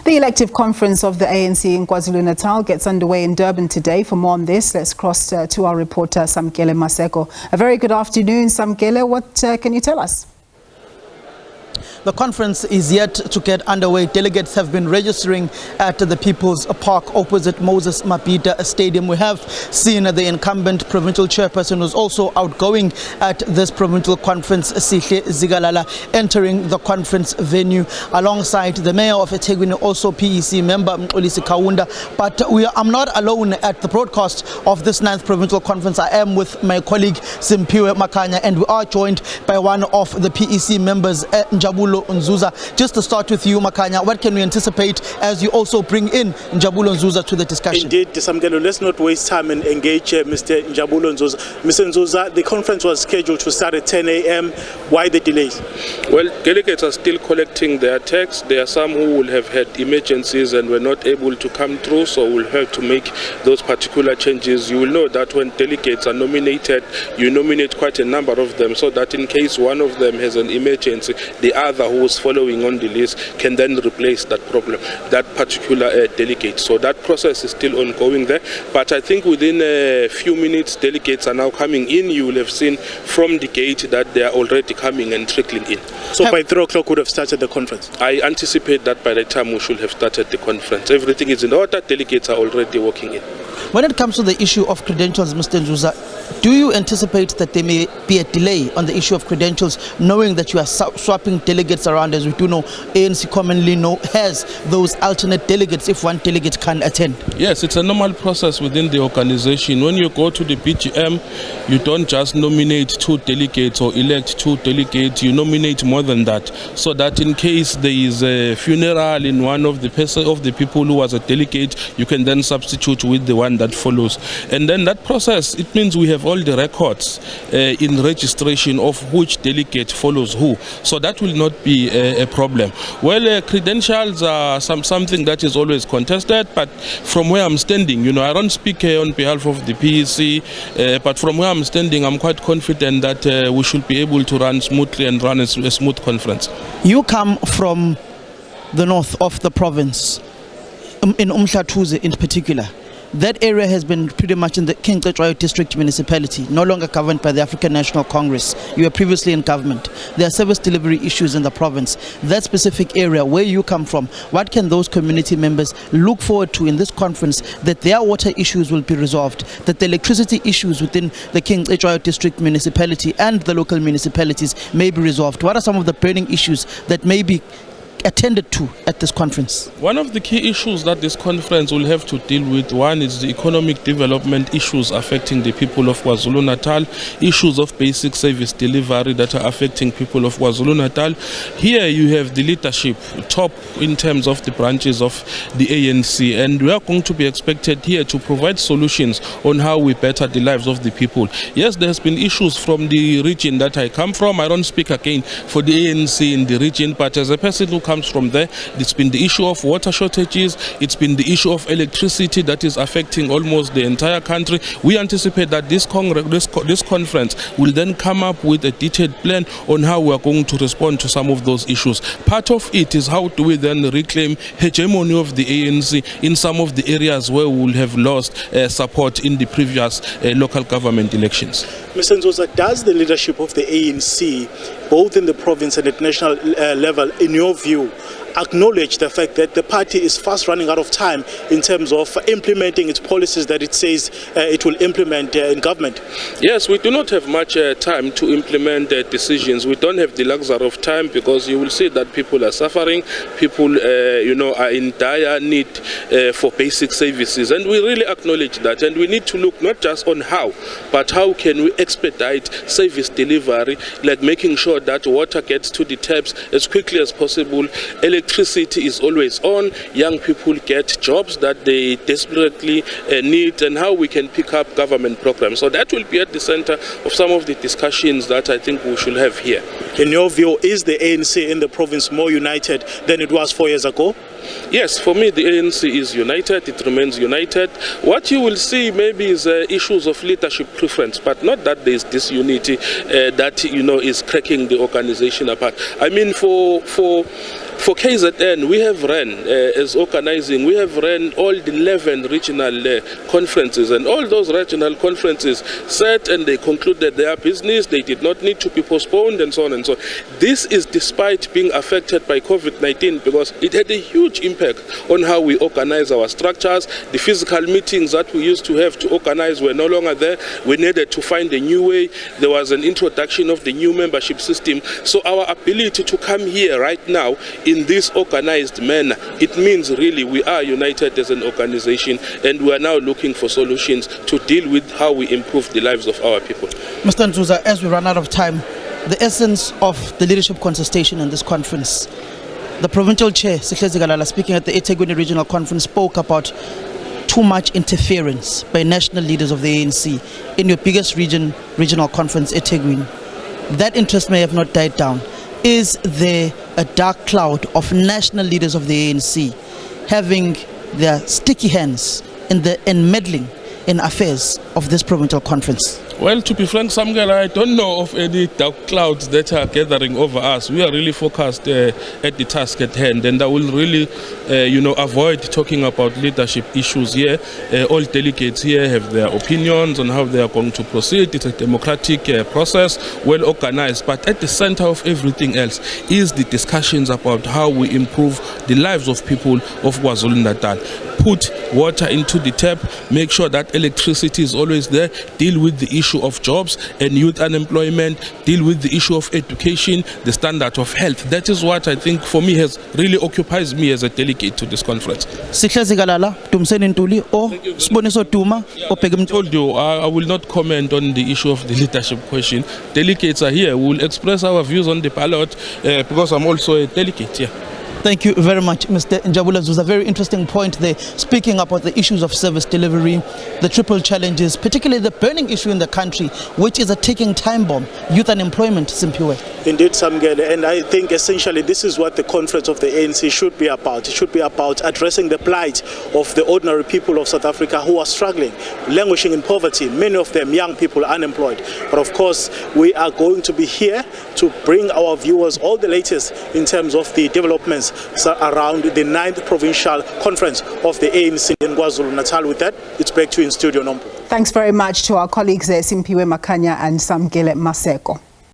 The elective conference of the ANC in KwaZulu-Natal gets underway in Durban today. For more on this, let's cross to our reporter Samkele Maseko. A very good afternoon, Samkele. What can you tell us? The conference is yet to get underway. Delegates have been registering at the People's Park opposite Moses Mabhida Stadium. We have seen the incumbent provincial chairperson, who's also outgoing at this provincial conference, Sihle Zigalala, entering the conference venue alongside the mayor of eThekwini, also PEC member Mxolisi Kaunda. But I'm not alone at the broadcast of this 9th provincial conference. I am with my colleague Simphiwe Makhanya, and we are joined by one of the PEC members, Njabulo Nzuza. Just to start with you, Makhanya, what can we anticipate as you also bring in Njabulo Nzuza to the discussion? Indeed, Samkele, let's not waste time and engage Mr. Njabulo Nzuza. Mr. Nzuza, the conference was scheduled to start at 10 a.m. Why the delays? Well, delegates are still collecting their texts. There are some who will have had emergencies and were not able to come through, so we'll have to make those particular changes. You will know that when delegates are nominated, you nominate quite a number of them, so that in case one of them has an emergency, the other who is following on the list can then replace that particular delegate. So that process is still ongoing there. But I think within a few minutes, delegates are now coming in. You will have seen from the gate that they are already coming and trickling in. So by 3 o'clock would have started the conference? I anticipate that by the time we should have started the conference. Everything is in order. Delegates are already working in. When it comes to the issue of credentials, Mr. Nzuza, do you anticipate that there may be a delay on the issue of credentials, knowing that you are swapping delegates around? As we do know, ANC commonly has those alternate delegates if one delegate can't attend. Yes, it's a normal process within the organization. When you go to the BGM, you don't just nominate 2 delegates or elect 2 delegates, you nominate more than that, so that in case there is a funeral in one of the people who was a delegate, you can then substitute with the one that follows. And then that process, it means we have all the records in registration of which delegate follows who, so that will not be a problem. Well, credentials are something that is always contested, but from where I'm standing, I don't speak on behalf of the PEC, but from where I'm standing, I'm quite confident that we should be able to run smoothly and run a smooth conference. You come from the north of the province, in Umhlathuze in particular. That area has been pretty much in the KZN district municipality, no longer governed by the African National Congress. You were previously in government. There are service delivery issues in the province. That specific area where you come from, what can those community members look forward to in this conference, that their water issues will be resolved, that the electricity issues within the KZN district municipality and the local municipalities may be resolved? What are some of the burning issues that may be attended to at this conference? One of the key issues that this conference will have to deal with, one is the economic development issues affecting the people of KwaZulu-Natal, issues of basic service delivery that are affecting people of KwaZulu-Natal. Here you have the leadership, top in terms of the branches of the ANC, and we are going to be expected here to provide solutions on how we better the lives of the people. Yes, there has been issues from the region that I come from. I don't speak again for the ANC in the region, but as a person who comes from there, it's been the issue of water shortages, it's been the issue of electricity that is affecting almost the entire country. We anticipate that this conference will then come up with a detailed plan on how we are going to respond to some of those issues. Part of it is how do we then reclaim hegemony of the ANC in some of the areas where we will have lost support in the previous local government elections. Mr. Nzuza, does the leadership of the ANC, both in the province and at national level, in your view, acknowledge the fact that the party is fast running out of time in terms of implementing its policies that it says it will implement in government? Yes, we do not have much time to implement decisions. We don't have the luxury of time, because you will see that people are suffering, people are in dire need for basic services, and we really acknowledge that, and we need to look not just on how, but how can we expedite service delivery, like making sure that water gets to the taps as quickly as possible. Electricity is always on, young people get jobs that they desperately need, and how we can pick up government programs. So that will be at the center of some of the discussions that I think we should have here. In your view, is the ANC in the province more united than it was 4 years ago? Yes, for me the ANC is united, it remains united. What you will see maybe is issues of leadership preference, but not that there is disunity that is cracking the organization apart. I mean, for For KZN, we have run as organizing, we have run all the 11 regional conferences, and all those regional conferences sat and they concluded their business. They did not need to be postponed and so on and so on. This is despite being affected by COVID-19, because it had a huge impact on how we organize our structures. The physical meetings that we used to have to organize were no longer there. We needed to find a new way. There was an introduction of the new membership system. So our ability to come here right now in this organized manner, it means really we are united as an organization, and we are now looking for solutions to deal with how we improve the lives of our people. Mr. Nzuza, as we run out of time, the essence of the leadership consultation in this conference, the provincial chair, Sihlezi Galala, speaking at the eThekwini Regional Conference, spoke about too much interference by national leaders of the ANC in your biggest regional conference, eThekwini. That interest may have not died down. Is there a dark cloud of national leaders of the ANC having their sticky hands in meddling in affairs of this provincial conference? Well, to be frank, Samkele, I don't know of any dark clouds that are gathering over us. We are really focused at the task at hand, and I will really, avoid talking about leadership issues here. All delegates here have their opinions on how they are going to proceed. It's a democratic process, well organized. But at the center of everything else is the discussions about how we improve the lives of people of KwaZulu-Natal. Put water into the tap, make sure that electricity is always there, deal with the issue of jobs and youth unemployment, deal with the issue of education, the standard of health. That is what I think for me has really occupies me as a delegate to this conference. Sihlezi Galala, Tumseni Ntuli, or Siboniso Duma, or I told you, I will not comment on the issue of the leadership question. Delegates are here. We will express our views on the ballot because I'm also a delegate here. Thank you very much, Mr. Njabula Nzuza. A very interesting point there, speaking about the issues of service delivery, the triple challenges, particularly the burning issue in the country, which is a ticking time bomb, youth unemployment, Simphiwe. Indeed, Samkele, and I think essentially this is what the conference of the ANC should be about. It should be about addressing the plight of the ordinary people of South Africa who are struggling, languishing in poverty, many of them young people unemployed. But of course, we are going to be here to bring our viewers all the latest in terms of the developments around the 9th Provincial Conference of the ANC in KwaZulu-Natal. With that, it's back to you in studio, Nompo. Thanks very much to our colleagues there, Simphiwe, Makhanya and Samkele Maseko.